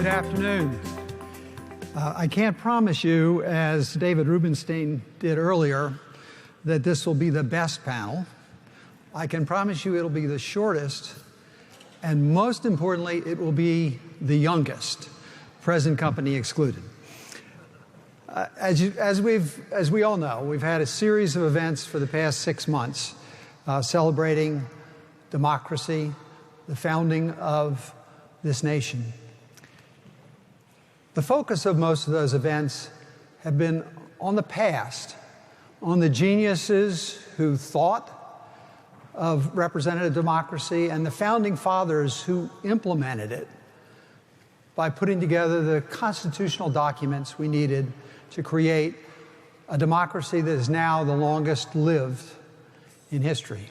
Good afternoon. I can't promise you, as David Rubenstein did earlier, that this will be the best panel. I can promise you it'll be the shortest, and most importantly, it will be the youngest, present company excluded. As we all know, we've had a series of events for the past 6 months celebrating democracy, the founding of this nation. The focus of most of those events have been on the past, on the geniuses who thought of representative democracy and the founding fathers who implemented it by putting together the constitutional documents we needed to create a democracy that is now the longest lived in history.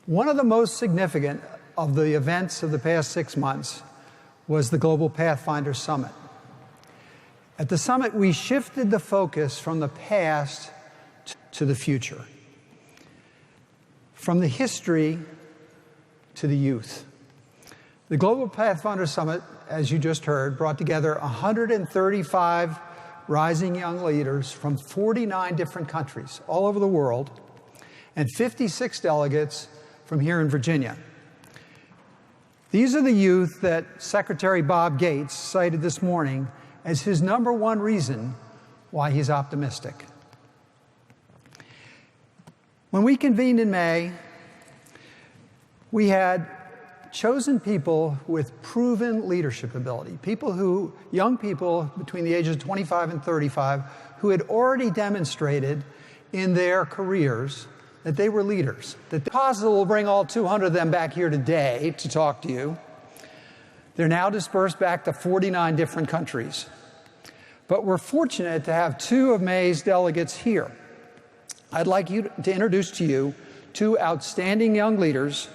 One of the most significant of the events of the past 6 months was the Global Pathfinder Summit. At the summit, we shifted the focus from the past to the future, from the history to the youth. The Global Pathfinder Summit, as you just heard, brought together 135 rising young leaders from 49 different countries all over the world and 56 delegates from here in Virginia. These are the youth that Secretary Bob Gates cited this morning as his #1 reason why he's optimistic. When we convened in May, we had chosen people with proven leadership ability, young people between the ages of 25 and 35 who had already demonstrated in their careers that they were leaders. That possible will bring all 200 of them back here today to talk to you. They're now dispersed back to 49 different countries. But we're fortunate to have 2 of May's delegates here. I'd like to introduce to you 2 outstanding young leaders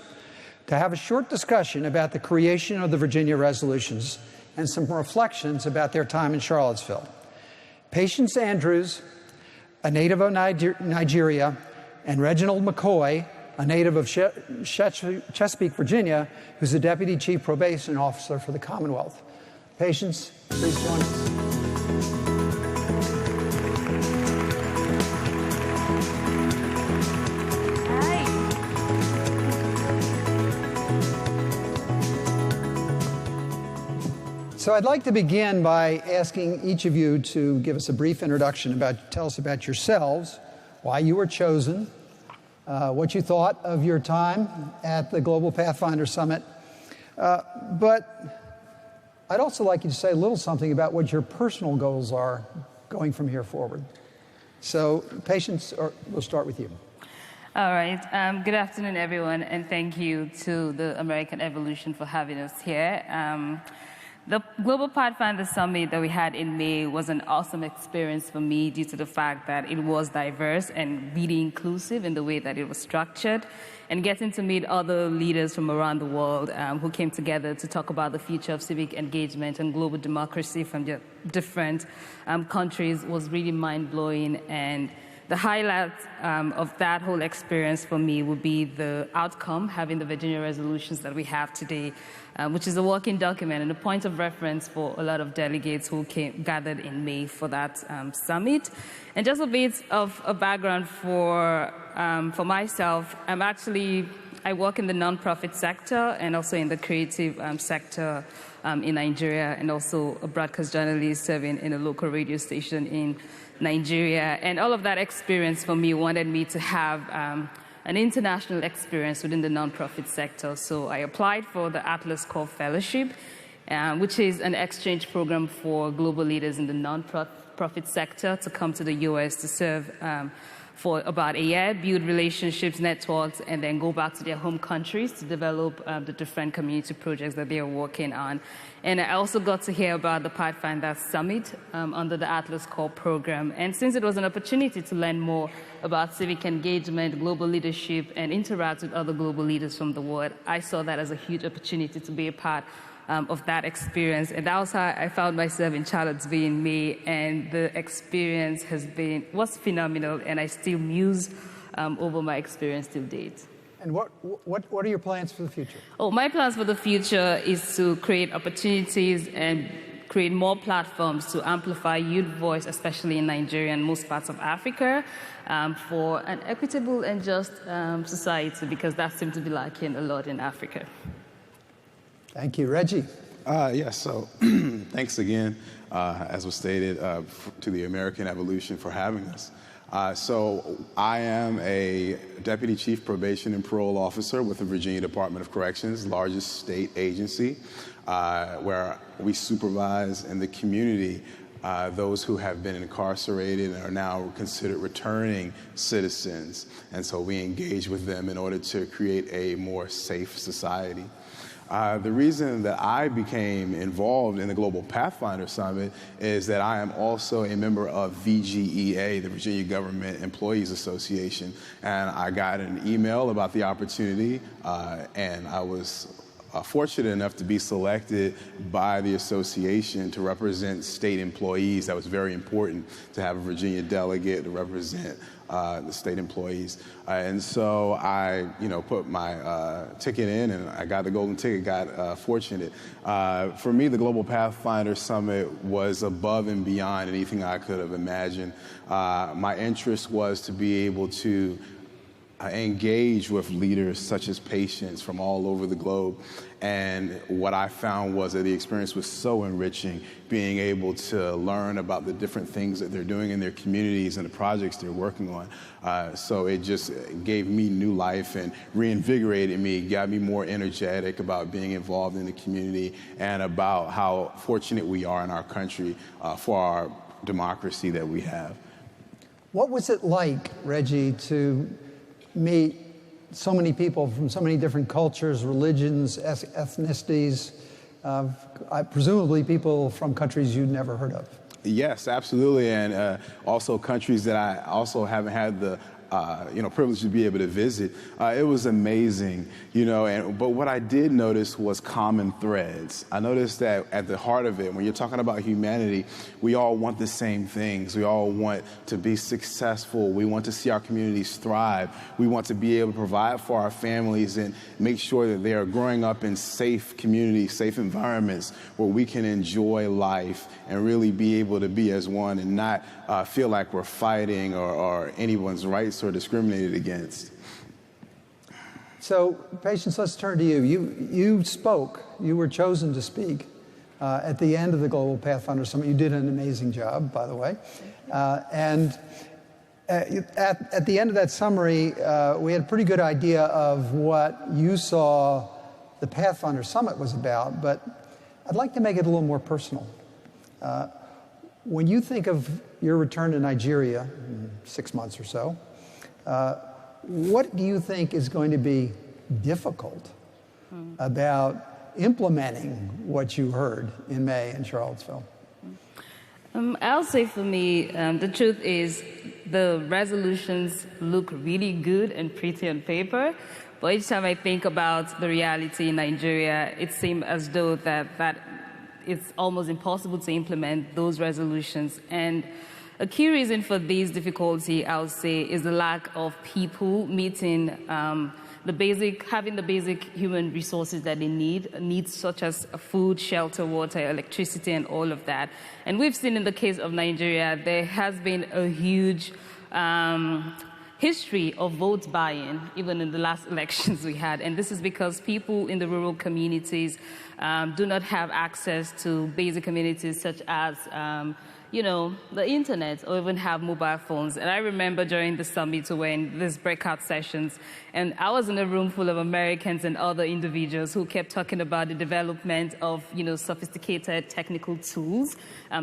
to have a short discussion about the creation of the Virginia resolutions and some reflections about their time in Charlottesville. Patience Andrews, a native of Nigeria, and Reginald McCoy, a native of Chesapeake, Virginia, who's the Deputy Chief Probation Officer for the Commonwealth. Patience, please join us. So I'd like to begin by asking each of you to give us a brief introduction, tell us about yourselves, why you were chosen, what you thought of your time at the Global Pathfinder Summit. But I'd also like you to say a little something about what your personal goals are going from here forward. So, Patience, we'll start with you. All right. Good afternoon, everyone, and thank you to the American Evolution for having us here. The Global Pathfinder Summit that we had in May was an awesome experience for me due to the fact that it was diverse and really inclusive in the way that it was structured, and getting to meet other leaders from around the world who came together to talk about the future of civic engagement and global democracy from different countries was really mind-blowing. And the highlight of that whole experience for me would be the outcome, having the Virginia resolutions that we have today, which is a working document and a point of reference for a lot of delegates who gathered in May for that summit. And just a bit of a background for myself, I work in the nonprofit sector and also in the creative sector in Nigeria, and also a broadcast journalist serving in a local radio station in Nigeria. And all of that experience for me wanted me to have an international experience within the nonprofit sector. So I applied for the Atlas Core Fellowship, which is an exchange program for global leaders in the nonprofit sector to come to the US to serve for about a year, build relationships, networks, and then go back to their home countries to develop the different community projects that they are working on. And I also got to hear about the Pathfinder Summit under the Atlas Core program. And since it was an opportunity to learn more about civic engagement, global leadership, and interact with other global leaders from the world, I saw that as a huge opportunity to be a part of that experience. And that was how I found myself in Charlottesville in May, and the experience was phenomenal, and I still muse over my experience till date. And what are your plans for the future? Oh, my plans for the future is to create opportunities and create more platforms to amplify youth voice, especially in Nigeria and most parts of Africa, for an equitable and just society, because that seems to be lacking a lot in Africa. Thank you. Reggie? Yes, so thanks again, as was stated, to the American Evolution for having us. So I am a Deputy Chief Probation and Parole Officer with the Virginia Department of Corrections, largest state agency, where we supervise in the community those who have been incarcerated and are now considered returning citizens. And so we engage with them in order to create a more safe society. The reason that I became involved in the Global Pathfinder Summit is that I am also a member of VGEA, the Virginia Government Employees Association, and I got an email about the opportunity, and I was fortunate enough to be selected by the association to represent state employees. That was very important to have a Virginia delegate to represent the state employees. And so I, put my ticket in, and I got the golden ticket, got fortunate. For me, the Global Pathfinder Summit was above and beyond anything I could have imagined. My interest was to be able to engage with leaders such as patients from all over the globe. And what I found was that the experience was so enriching, being able to learn about the different things that they're doing in their communities and the projects they're working on. So it just gave me new life and reinvigorated me, got me more energetic about being involved in the community and about how fortunate we are in our country for our democracy that we have. What was it like, Reggie, to meet so many people from so many different cultures, religions, ethnicities, presumably people from countries you'd never heard of? Yes, absolutely, and also countries that I also haven't had the privilege to be able to visit. It was amazing, but what I did notice was common threads. I noticed that at the heart of it, when you're talking about humanity, we all want the same things. We all want to be successful. We want to see our communities thrive. We want to be able to provide for our families and make sure that they are growing up in safe communities, safe environments where we can enjoy life and really be able to be as one and not feel like we're fighting or anyone's rights or discriminated against. So, Patience, let's turn to you. You spoke. You were chosen to speak at the end of the Global Pathfinder Summit. You did an amazing job, by the way. And at the end of that summary, we had a pretty good idea of what you saw the Pathfinder Summit was about, but I'd like to make it a little more personal. When you think of your return to Nigeria in 6 months or so, what do you think is going to be difficult about implementing what you heard in May in Charlottesville? I'll say for me, the truth is the resolutions look really good and pretty on paper, but each time I think about the reality in Nigeria, it seems as though that it's almost impossible to implement those resolutions. And a key reason for this difficulty, I would say, is the lack of people meeting having the basic human resources that they need, needs such as food, shelter, water, electricity, and all of that. And we've seen in the case of Nigeria, there has been a huge history of vote buying, even in the last elections we had. And this is because people in the rural communities do not have access to basic amenities such as the internet or even have mobile phones. And I remember during the summit we were in these breakout sessions, and I was in a room full of Americans and other individuals who kept talking about the development of, sophisticated technical tools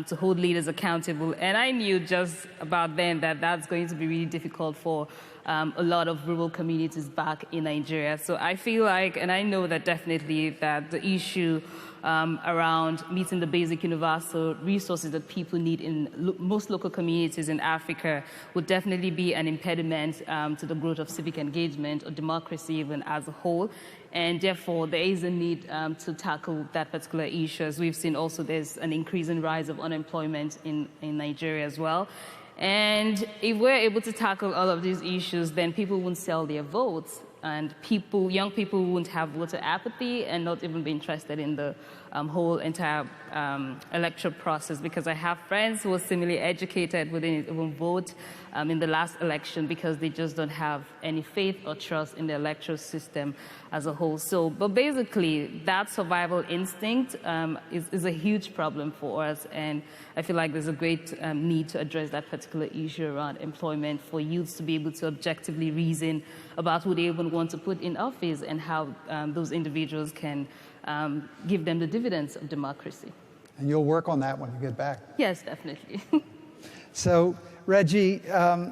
to hold leaders accountable. And I knew just about then that that's going to be really difficult for a lot of rural communities back in Nigeria. So I feel like, and I know that definitely that the issue around meeting the basic universal resources that people need in most local communities in Africa would definitely be an impediment to the growth of civic engagement or democracy even as a whole. And therefore, there is a need to tackle that particular issue. As we've seen also, there's an increasing rise of unemployment in Nigeria as well. And if we're able to tackle all of these issues, then people won't sell their votes. and young people won't have voter apathy and not even be interested in the whole entire electoral process, because I have friends who are similarly educated who didn't even vote in the last election because they just don't have any faith or trust in the electoral system as a whole. So, but basically, that survival instinct is a huge problem for us, and I feel like there's a great need to address that particular issue around employment for youths to be able to objectively reason about who they even want to put in office and how those individuals can give them the dividends of democracy. And you'll work on that when you get back. Yes, definitely. So, Reggie, how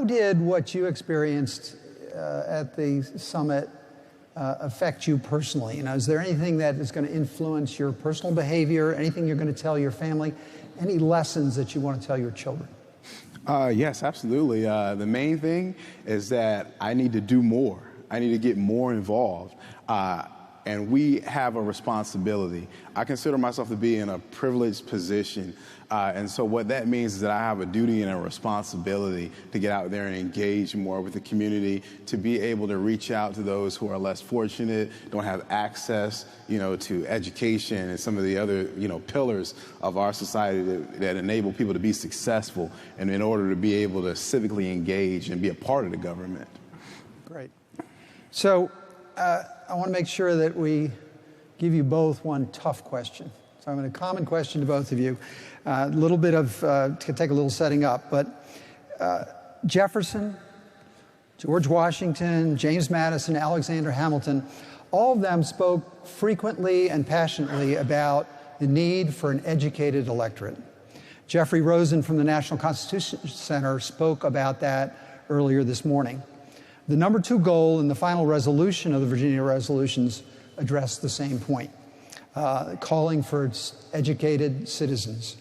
did what you experienced at the summit affect you personally? You know, is there anything that is going to influence your personal behavior, anything you're going to tell your family, any lessons that you want to tell your children? Yes, absolutely. The main thing is that I need to do more. I need to get more involved. And we have a responsibility. I consider myself to be in a privileged position. And so what that means is that I have a duty and a responsibility to get out there and engage more with the community, to be able to reach out to those who are less fortunate, don't have access, to education and some of the other, pillars of our society that enable people to be successful and in order to be able to civically engage and be a part of the government. Great. So I want to make sure that we give you both one tough question. So I'm going to common question to both of you. A little bit of, to take a little setting up, but Jefferson, George Washington, James Madison, Alexander Hamilton, all of them spoke frequently and passionately about the need for an educated electorate. Jeffrey Rosen from the National Constitution Center spoke about that earlier this morning. The number 2 goal in the final resolution of the Virginia resolutions addressed the same point, calling for educated citizens.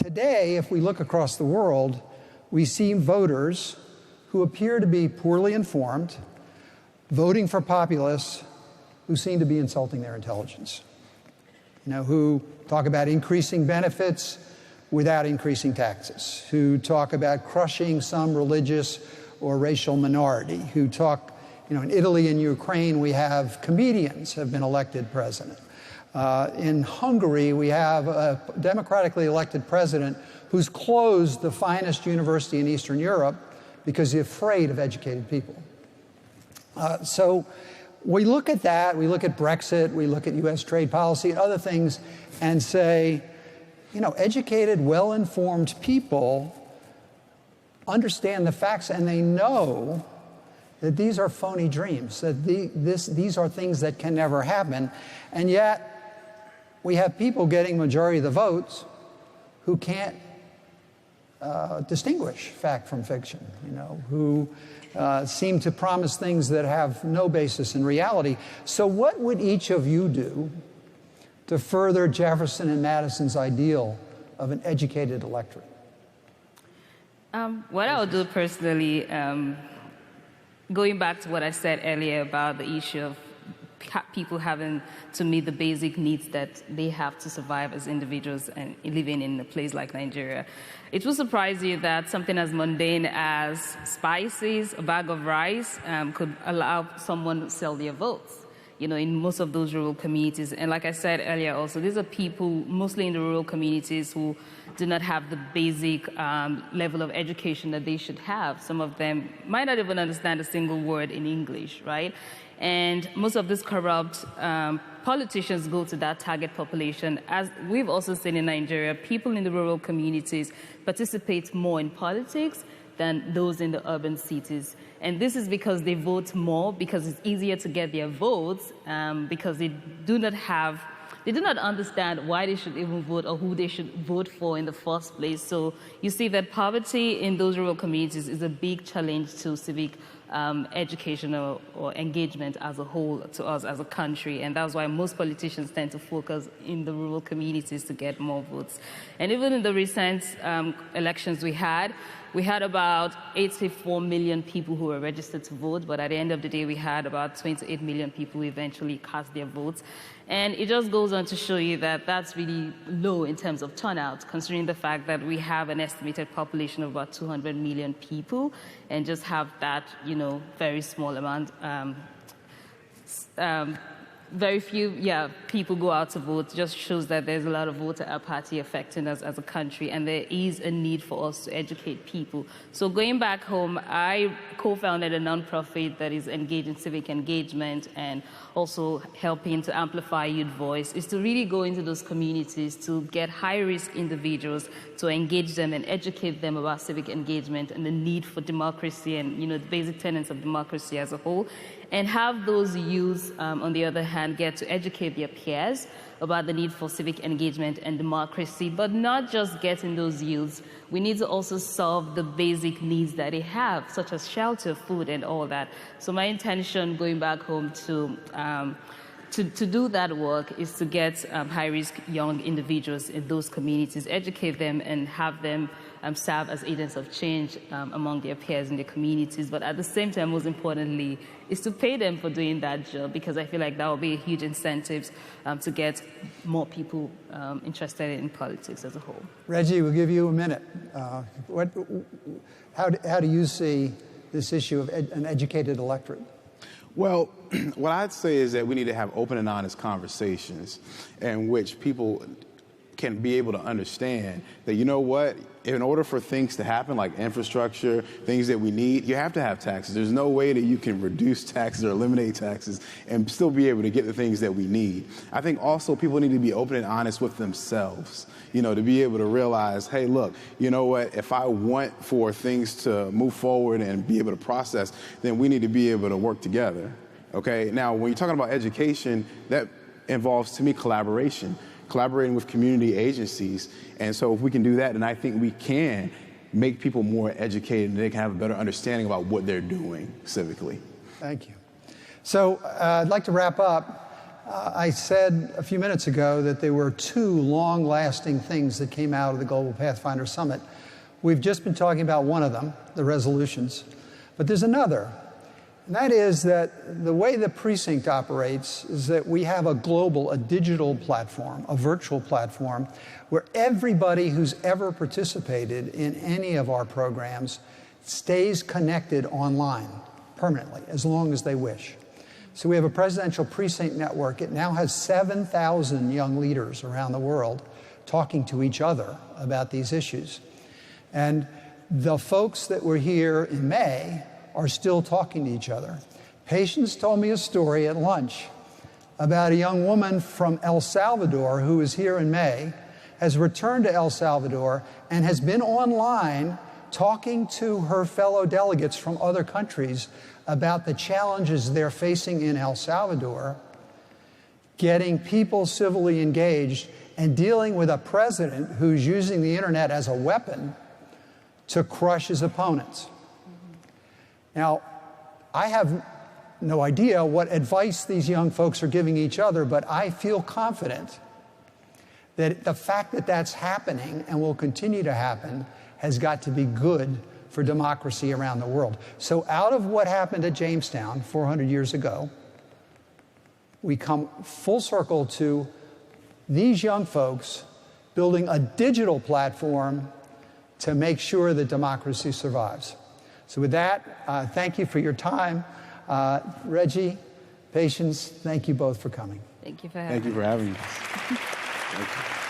Today, if we look across the world, we see voters who appear to be poorly informed, voting for populists who seem to be insulting their intelligence, who talk about increasing benefits without increasing taxes, who talk about crushing some religious or racial minority, who talk, in Italy and Ukraine, we have comedians have been elected president. In Hungary, we have a democratically elected president who's closed the finest university in Eastern Europe because he's afraid of educated people. So we look at that, we look at Brexit, we look at US trade policy and other things and say, educated, well-informed people understand the facts and they know that these are phony dreams, that these are things that can never happen. And yet we have people getting majority of the votes who can't distinguish fact from fiction, who seem to promise things that have no basis in reality. So what would each of you do to further Jefferson and Madison's ideal of an educated electorate? What I would do personally, going back to what I said earlier about the issue of people having to meet the basic needs that they have to survive as individuals and living in a place like Nigeria, it will surprise you that something as mundane as spices, a bag of rice, could allow someone to sell their votes. In most of those rural communities. And like I said earlier also, these are people mostly in the rural communities who do not have the basic level of education that they should have. Some of them might not even understand a single word in English, right? And most of these corrupt politicians go to that target population. As we've also seen in Nigeria, people in the rural communities participate more in politics than those in the urban cities. And this is because they vote more, because it's easier to get their votes, because they do not understand why they should even vote or who they should vote for in the first place. So you see that poverty in those rural communities is a big challenge to civic education or engagement as a whole to us as a country. And that's why most politicians tend to focus in the rural communities to get more votes. And even in the recent elections we had about 84 million people who were registered to vote, but at the end of the day, we had about 28 million people who eventually cast their votes. And it just goes on to show you that that's really low in terms of turnout, considering the fact that we have an estimated population of about 200 million people, and just have that, very small amount. Very few, people go out to vote. Just shows that there's a lot of voter apathy affecting us as a country, and there is a need for us to educate people. So going back home, I co-founded a nonprofit that is engaged in civic engagement and also helping to amplify youth voice, is to really go into those communities to get high-risk individuals, to engage them and educate them about civic engagement and the need for democracy and, the basic tenets of democracy as a whole. And have those youths, on the other hand, get to educate their peers about the need for civic engagement and democracy, but not just getting those youths. We need to also solve the basic needs that they have, such as shelter, food, and all that. So my intention going back home to do that work is to get high-risk young individuals in those communities, educate them, and have them serve as agents of change among their peers in their communities. But at the same time, most importantly, is to pay them for doing that job, because I feel like that will be a huge incentive to get more people interested in politics as a whole. Reggie, we'll give you a minute. How do you see this issue of an educated electorate? Well, what I'd say is that we need to have open and honest conversations in which people can be able to understand that, in order for things to happen, like infrastructure, things that we need, you have to have taxes. There's no way that you can reduce taxes or eliminate taxes and still be able to get the things that we need. I think also people need to be open and honest with themselves, to be able to realize, hey, look, if I want for things to move forward and be able to process, then we need to be able to work together. Okay? Now, when you're talking about education, that involves, to me, collaborating with community agencies. And so if we can do that, then I think we can make people more educated and they can have a better understanding about what they're doing civically. Thank you. So I'd like to wrap up. I said a few minutes ago that there were 2 long-lasting things that came out of the Global Pathfinder Summit. We've just been talking about one of them, the resolutions, but there's another. And that is that the way the precinct operates is that we have a digital platform, a virtual platform, where everybody who's ever participated in any of our programs stays connected online permanently, as long as they wish. So we have a presidential precinct network. It now has 7,000 young leaders around the world talking to each other about these issues. And the folks that were here in May are still talking to each other. Patience told me a story at lunch about a young woman from El Salvador who was here in May, has returned to El Salvador, and has been online talking to her fellow delegates from other countries about the challenges they're facing in El Salvador, getting people civilly engaged, and dealing with a president who's using the internet as a weapon to crush his opponents. Now, I have no idea what advice these young folks are giving each other, but I feel confident that the fact that that's happening and will continue to happen has got to be good for democracy around the world. So out of what happened at Jamestown 400 years ago, we come full circle to these young folks building a digital platform to make sure that democracy survives. So with that, thank you for your time. Reggie, Patience, thank you both for coming. Thank you for having me. Thank you for having us. Thank you.